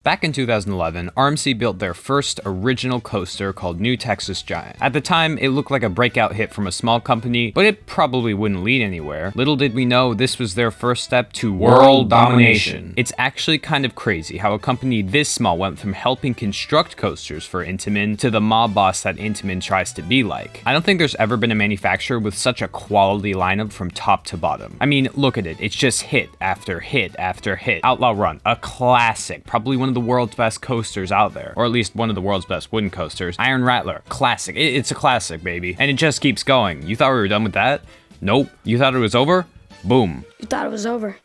Back in 2011, RMC built their first original coaster called New Texas Giant. At the time, it looked like a breakout hit from a small company, but it probably wouldn't lead anywhere. Little did we know this was their first step to world domination. It's actually kind of crazy how a company this small went from helping construct coasters for Intamin to the mob boss that Intamin tries to be like. I don't think there's ever been a manufacturer with such a quality lineup from top to bottom. I mean, look at it. It's just hit after hit after hit. Outlaw Run, a classic, probably one of the world's best coasters out there, or at least one of the world's best wooden coasters. Iron Rattler, classic. It's a classic, baby. And it just keeps going. You thought we were done with that? Nope. You thought it was over? Boom. You thought it was over.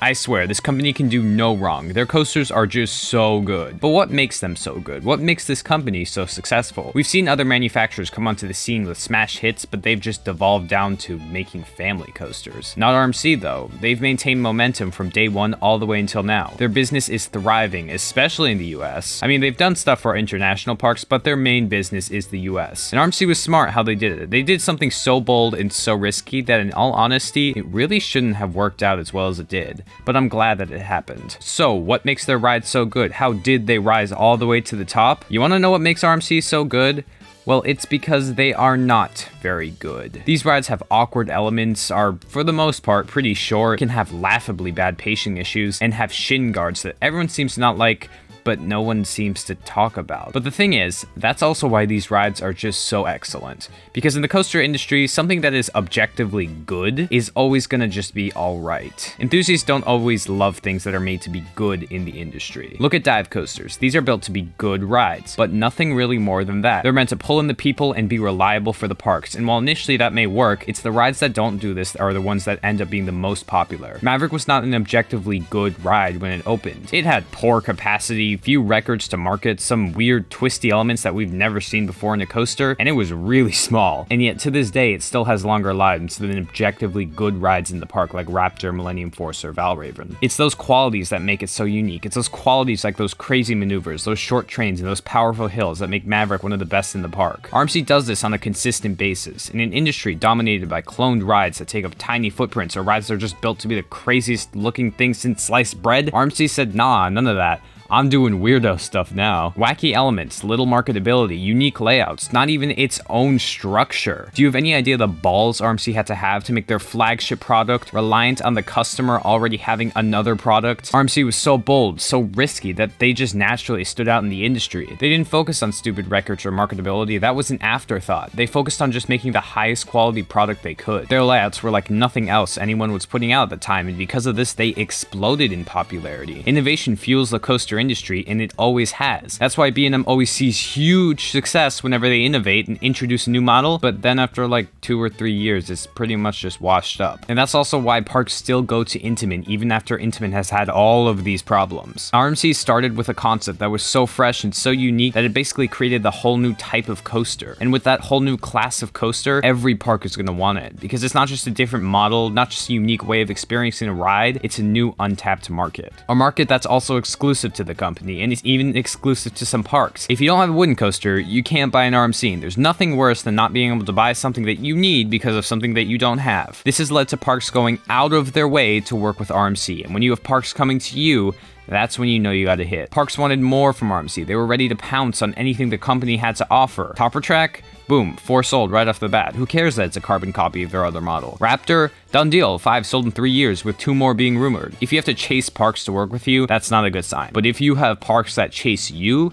I swear, this company can do no wrong. Their coasters are just so good. But what makes them so good? What makes this company so successful? We've seen other manufacturers come onto the scene with smash hits, but they've just devolved down to making family coasters. Not RMC though. They've maintained momentum from day one all the way until now. Their business is thriving, especially in the US. I mean, they've done stuff for international parks, but their main business is the US. And RMC was smart how they did it. They did something so bold and so risky that in all honesty, it really shouldn't have worked out as well as it did, but I'm glad that it happened. So, what makes their ride so good? How did they rise all the way to the top? You want to know what makes RMC so good? Well, it's because they are not very good. These rides have awkward elements, are for the most part pretty short, can have laughably bad pacing issues, and have shin guards that everyone seems to not like, but no one seems to talk about. But the thing is, that's also why these rides are just so excellent. Because in the coaster industry, something that is objectively good is always gonna just be alright. Enthusiasts don't always love things that are made to be good in the industry. Look at dive coasters. These are built to be good rides, but nothing really more than that. They're meant to pull in the people and be reliable for the parks, and while initially that may work, it's the rides that don't do this are the ones that end up being the most popular. Maverick was not an objectively good ride when it opened. It had poor capacity, few records to market, some weird twisty elements that we've never seen before in a coaster, and it was really small. And yet to this day, it still has longer lives than objectively good rides in the park like Raptor, Millennium Force, or Valraven. It's those qualities that make it so unique. It's those qualities like those crazy maneuvers, those short trains, and those powerful hills that make Maverick one of the best in the park. RMC does this on a consistent basis. In an industry dominated by cloned rides that take up tiny footprints or rides that are just built to be the craziest looking thing since sliced bread, RMC said, nah, none of that. I'm doing weirdo stuff now. Wacky elements, little marketability, unique layouts, not even its own structure. Do you have any idea the balls RMC had to have to make their flagship product reliant on the customer already having another product? RMC was so bold, so risky that they just naturally stood out in the industry. They didn't focus on stupid records or marketability, that was an afterthought. They focused on just making the highest quality product they could. Their layouts were like nothing else anyone was putting out at the time, and because of this, they exploded in popularity. Innovation fuels the coaster industry, and it always has. That's why B&M always sees huge success whenever they innovate and introduce a new model, but then after like 2 or 3 years, it's pretty much just washed up. And that's also why parks still go to Intamin even after Intamin has had all of these problems. RMC started with a concept that was so fresh and so unique that it basically created the whole new type of coaster. And with that whole new class of coaster, every park is going to want it, because it's not just a different model, not just a unique way of experiencing a ride, it's a new untapped market. A market that's also exclusive to the company, and it's even exclusive to some parks. If you don't have a wooden coaster, you can't buy an RMC, and there's nothing worse than not being able to buy something that you need because of something that you don't have. This has led to parks going out of their way to work with RMC, and when you have parks coming to you, that's when you know you got a hit. Parks wanted more from RMC. They were ready to pounce on anything the company had to offer. Topper Track? Boom, 4 sold right off the bat. Who cares that it's a carbon copy of their other model? Raptor? Done deal, 5 sold in 3 years with 2 more being rumored. If you have to chase parks to work with you, that's not a good sign. But if you have parks that chase you,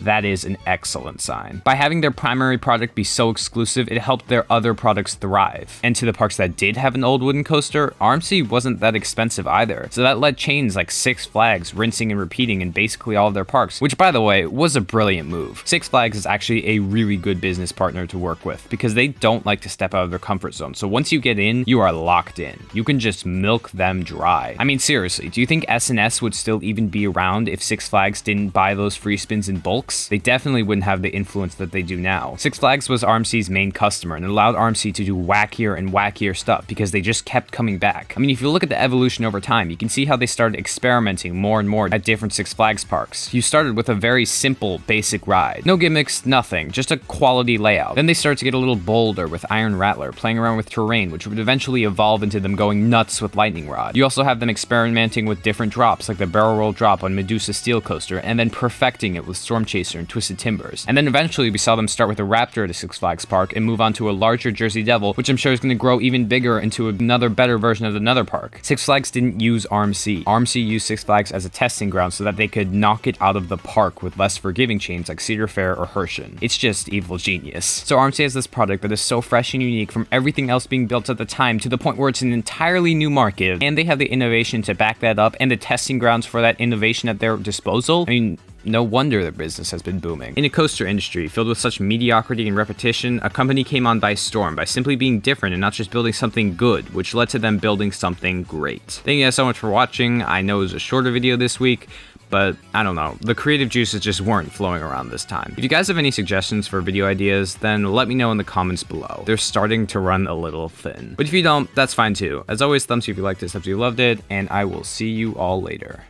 that is an excellent sign. By having their primary product be so exclusive, it helped their other products thrive. And to the parks that did have an old wooden coaster, RMC wasn't that expensive either. So that led chains like Six Flags rinsing and repeating in basically all of their parks, which by the way, was a brilliant move. Six Flags is actually a really good business partner to work with because they don't like to step out of their comfort zone. So once you get in, you are locked in. You can just milk them dry. I mean, seriously, do you think S&S would still even be around if Six Flags didn't buy those free spins in bulk? folks, they definitely wouldn't have the influence that they do now. Six Flags was RMC's main customer and allowed RMC to do wackier and wackier stuff because they just kept coming back. I mean, if you look at the evolution over time, you can see how they started experimenting more and more at different Six Flags parks. You started with a very simple, basic ride. No gimmicks, nothing, just a quality layout. Then they started to get a little bolder with Iron Rattler, playing around with terrain, which would eventually evolve into them going nuts with Lightning Rod. You also have them experimenting with different drops, like the barrel roll drop on Medusa Steel Coaster, and then perfecting it with Storm Chaser and Twisted Timbers. And then eventually we saw them start with a Raptor at a Six Flags park and move on to a larger Jersey Devil, which I'm sure is going to grow even bigger into another better version of another park. Six Flags didn't use RMC. RMC used Six Flags as a testing ground so that they could knock it out of the park with less forgiving chains like Cedar Fair or Herschend. It's just evil genius. So RMC has this product that is so fresh and unique from everything else being built at the time to the point where it's an entirely new market, and they have the innovation to back that up and the testing grounds for that innovation at their disposal. I mean, no wonder their business has been booming. In a coaster industry filled with such mediocrity and repetition, a company came on by storm by simply being different and not just building something good, which led to them building something great. Thank you guys so much for watching. I know it was a shorter video this week, but I don't know, the creative juices just weren't flowing around this time. If you guys have any suggestions for video ideas, then let me know in the comments below. They're starting to run a little thin. But if you don't, that's fine too. As always, thumbs up if you liked this, thumbs up if you loved it, and I will see you all later.